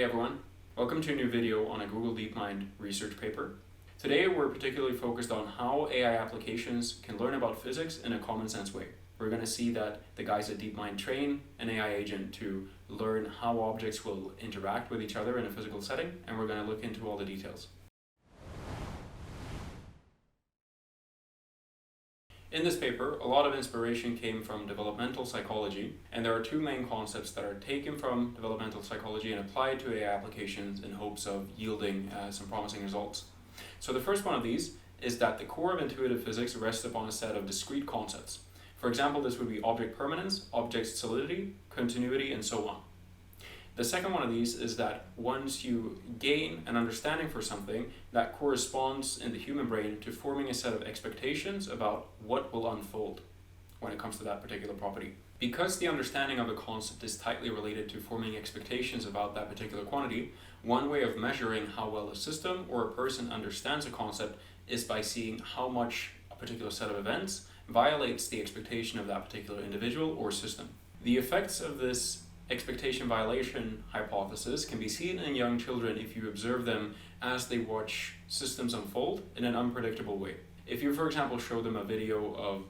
everyone, welcome to a new video on a Google DeepMind research paper. Today we're particularly focused on how AI applications can learn about physics in a common sense way. We're going to see that the guys at DeepMind train an AI agent to learn how objects will interact with each other in a physical setting, and we're going to look into all the details. In this paper, a lot of inspiration came from developmental psychology, and there are two main concepts that are taken from developmental psychology and applied to AI applications in hopes of yielding some promising results. So the first one of these is that the core of intuitive physics rests upon a set of discrete concepts. For example, this would be object permanence, object solidity, continuity, and so on. The second one of these is that once you gain an understanding for something, that corresponds in the human brain to forming a set of expectations about what will unfold when it comes to that particular property. Because the understanding of a concept is tightly related to forming expectations about that particular quantity, one way of measuring how well a system or a person understands a concept is by seeing how much a particular set of events violates the expectation of that particular individual or system. The effects of this expectation violation hypothesis can be seen in young children if you observe them as they watch systems unfold in an unpredictable way. If you, for example, show them a video of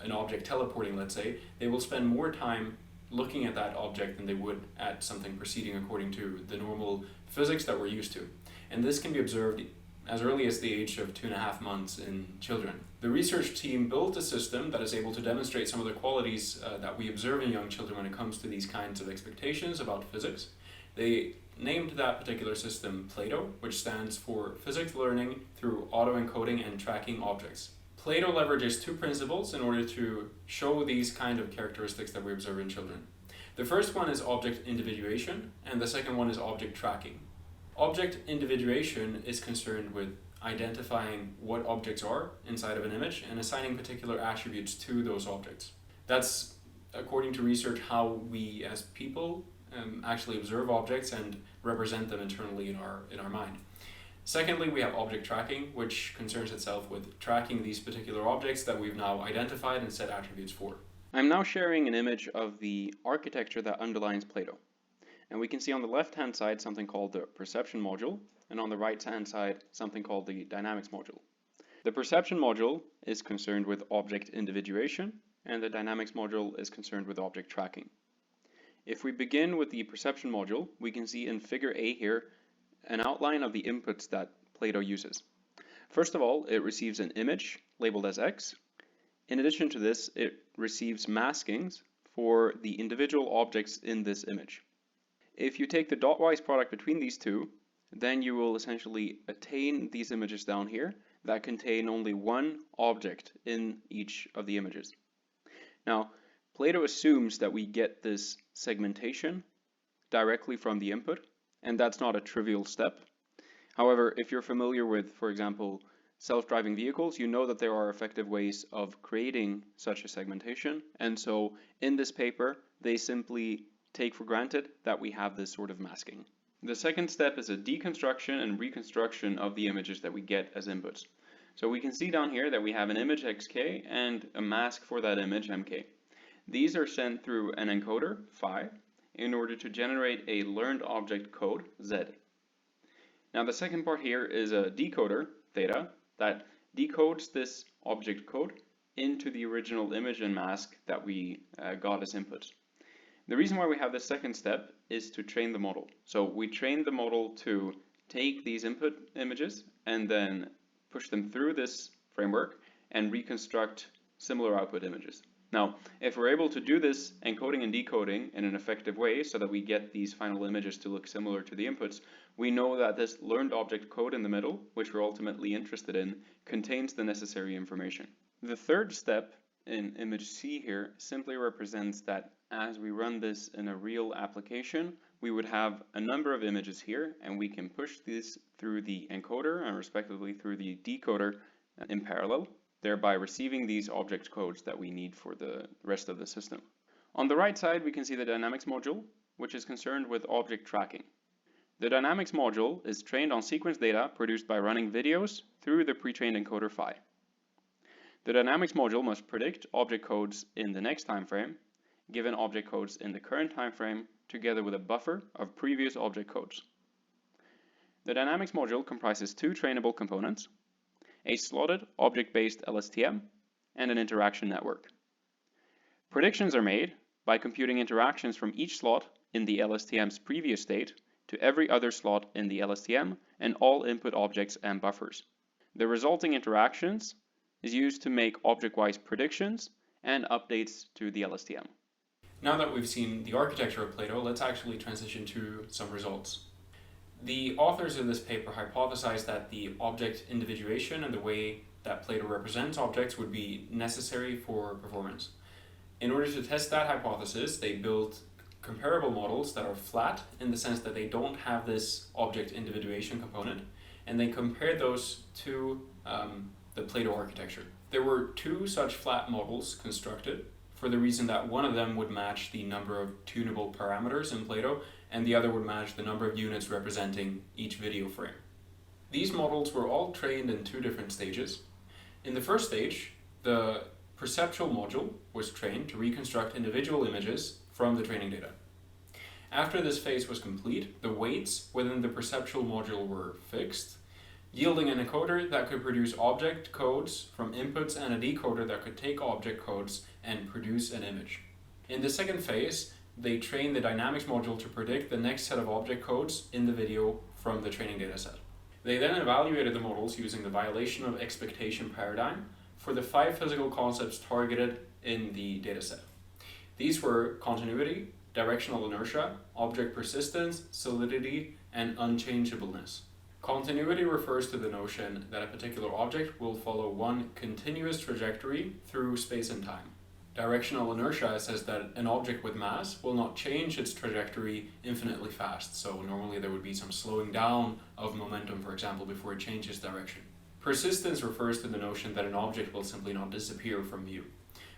an object teleporting, let's say, they will spend more time looking at that object than they would at something proceeding according to the normal physics that we're used to. And this can be observed as early as the age of 2.5 months in children. The research team built a system that is able to demonstrate some of the qualities that we observe in young children when it comes to these kinds of expectations about physics. They named that particular system PLATO, which stands for Physics Learning Through Auto-Encoding and Tracking Objects. PLATO leverages two principles in order to show these kind of characteristics that we observe in children. The first one is object individuation, and the second one is object tracking. Object individuation is concerned with identifying what objects are inside of an image and assigning particular attributes to those objects. That's, according to research, how we as people actually observe objects and represent them internally in our mind. Secondly, we have object tracking, which concerns itself with tracking these particular objects that we've now identified and set attributes for. I'm now sharing an image of the architecture that underlines PLATO. And we can see on the left-hand side something called the perception module, and on the right-hand side something called the dynamics module. The perception module is concerned with object individuation, and the dynamics module is concerned with object tracking. If we begin with the perception module, we can see in figure A here an outline of the inputs that PLATO uses. First of all, it receives an image labeled as X. In addition to this, it receives maskings for the individual objects in this image. If you take the dotwise product between these two, then you will essentially attain these images down here that contain only one object in each of the images. Now, PLATO assumes that we get this segmentation directly from the input, and that's not a trivial step. However, if you're familiar with, for example, self-driving vehicles, you know that there are effective ways of creating such a segmentation, and so in this paper, they simply take for granted that we have this sort of masking. The second step is a deconstruction and reconstruction of the images that we get as inputs. So we can see down here that we have an image xk and a mask for that image mk. These are sent through an encoder, phi, in order to generate a learned object code, z. Now the second part here is a decoder, theta, that decodes this object code into the original image and mask that we got as inputs. The reason why we have this second step is to train the model. So we train the model to take these input images and then push them through this framework and reconstruct similar output images. Now, if we're able to do this encoding and decoding in an effective way so that we get these final images to look similar to the inputs, we know that this learned object code in the middle, which we're ultimately interested in, contains the necessary information. The third step in image C here simply represents that as we run this in a real application, we would have a number of images here, and we can push this through the encoder and respectively through the decoder in parallel, thereby receiving these object codes that we need for the rest of the system. On the right side, we can see the dynamics module, which is concerned with object tracking. The dynamics module is trained on sequence data produced by running videos through the pre-trained encoder phi. The dynamics module must predict object codes in the next time frame, given object codes in the current time frame, together with a buffer of previous object codes. The dynamics module comprises two trainable components, a slotted object-based LSTM, and an interaction network. Predictions are made by computing interactions from each slot in the LSTM's previous state to every other slot in the LSTM and all input objects and buffers. The resulting interactions is used to make object-wise predictions and updates to the LSTM. Now that we've seen the architecture of PLATO, let's actually transition to some results. The authors of this paper hypothesized that the object individuation and the way that PLATO represents objects would be necessary for performance. In order to test that hypothesis, they built comparable models that are flat in the sense that they don't have this object individuation component, and they compared those to the PLATO architecture. There were two such flat models constructed for the reason that one of them would match the number of tunable parameters in PLATO and the other would match the number of units representing each video frame. These models were all trained in two different stages. In the first stage, the perceptual module was trained to reconstruct individual images from the training data. After this phase was complete, the weights within the perceptual module were fixed, yielding an encoder that could produce object codes from inputs and a decoder that could take object codes and produce an image. In the second phase, they trained the dynamics module to predict the next set of object codes in the video from the training dataset. They then evaluated the models using the violation of expectation paradigm for the 5 physical concepts targeted in the dataset. These were continuity, directional inertia, object persistence, solidity, and unchangeableness. Continuity refers to the notion that a particular object will follow one continuous trajectory through space and time. Directional inertia says that an object with mass will not change its trajectory infinitely fast, so normally there would be some slowing down of momentum, for example, before it changes direction. Persistence refers to the notion that an object will simply not disappear from view.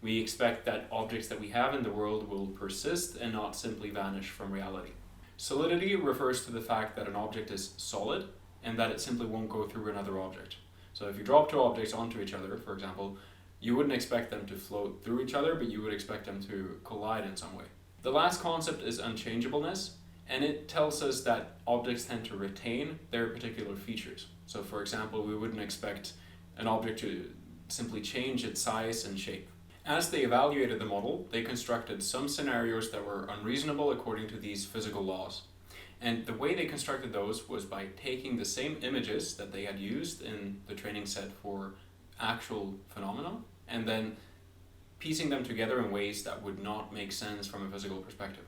We expect that objects that we have in the world will persist and not simply vanish from reality. Solidity refers to the fact that an object is solid and that it simply won't go through another object. So if you drop two objects onto each other, for example, you wouldn't expect them to float through each other, but you would expect them to collide in some way. The last concept is unchangeableness, and it tells us that objects tend to retain their particular features. So for example, we wouldn't expect an object to simply change its size and shape. As they evaluated the model, they constructed some scenarios that were unreasonable according to these physical laws. And the way they constructed those was by taking the same images that they had used in the training set for actual phenomena and then piecing them together in ways that would not make sense from a physical perspective.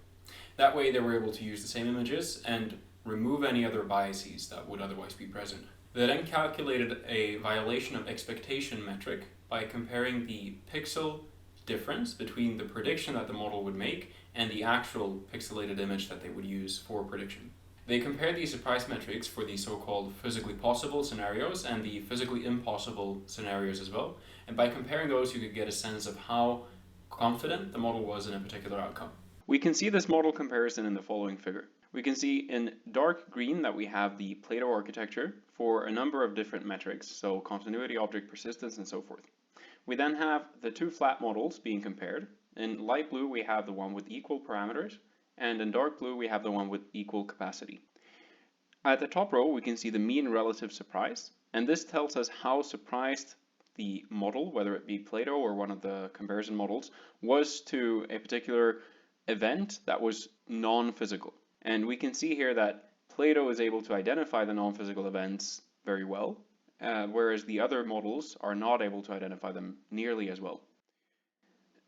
That way they were able to use the same images and remove any other biases that would otherwise be present. They then calculated a violation of expectation metric by comparing the pixel difference between the prediction that the model would make and the actual pixelated image that they would use for prediction. They compared these surprise metrics for the so-called physically possible scenarios and the physically impossible scenarios as well, and by comparing those you could get a sense of how confident the model was in a particular outcome. We can see this model comparison in the following figure. We can see in dark green that we have the PLATO architecture for a number of different metrics, so continuity, object persistence, and so forth. We then have the two flat models being compared. In light blue we have the one with equal parameters, and in dark blue we have the one with equal capacity. At the top row we can see the mean relative surprise, and this tells us how surprised the model, whether it be PLATO or one of the comparison models, was to a particular event that was non-physical. And we can see here that PLATO is able to identify the non-physical events very well, whereas the other models are not able to identify them nearly as well.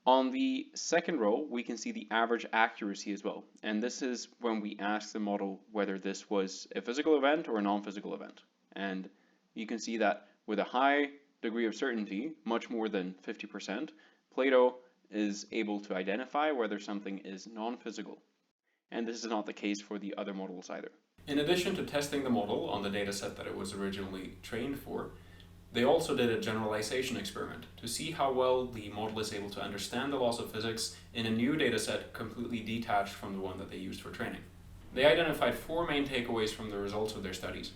On the second row, we can see the average accuracy as well. And this is when we ask the model whether this was a physical event or a non-physical event. And you can see that with a high degree of certainty, much more than 50%, PLATO is able to identify whether something is non-physical. And this is not the case for the other models either. In addition to testing the model on the dataset that it was originally trained for, they also did a generalization experiment to see how well the model is able to understand the laws of physics in a new dataset completely detached from the one that they used for training. They identified 4 main takeaways from the results of their studies.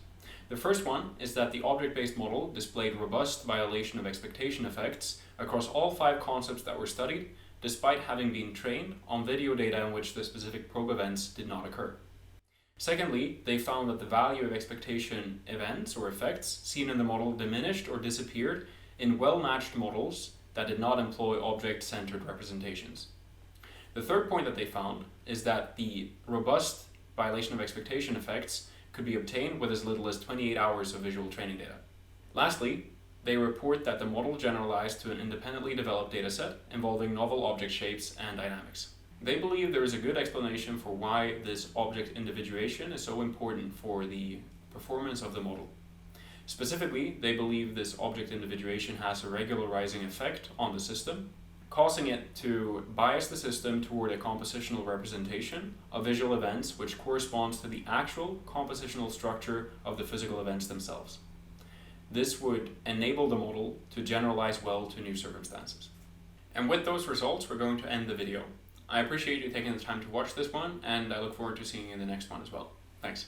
The first one is that the object-based model displayed robust violation of expectation effects across all 5 concepts that were studied, despite having been trained on video data in which the specific probe events did not occur. Secondly, they found that the value of expectation events or effects seen in the model diminished or disappeared in well-matched models that did not employ object-centered representations. The third point that they found is that the robust violation of expectation effects could be obtained with as little as 28 hours of visual training data. Lastly, they report that the model generalized to an independently developed dataset involving novel object shapes and dynamics. They believe there is a good explanation for why this object individuation is so important for the performance of the model. Specifically, they believe this object individuation has a regularizing effect on the system, causing it to bias the system toward a compositional representation of visual events which corresponds to the actual compositional structure of the physical events themselves. This would enable the model to generalize well to new circumstances. And with those results, we're going to end the video. I appreciate you taking the time to watch this one, and I look forward to seeing you in the next one as well. Thanks.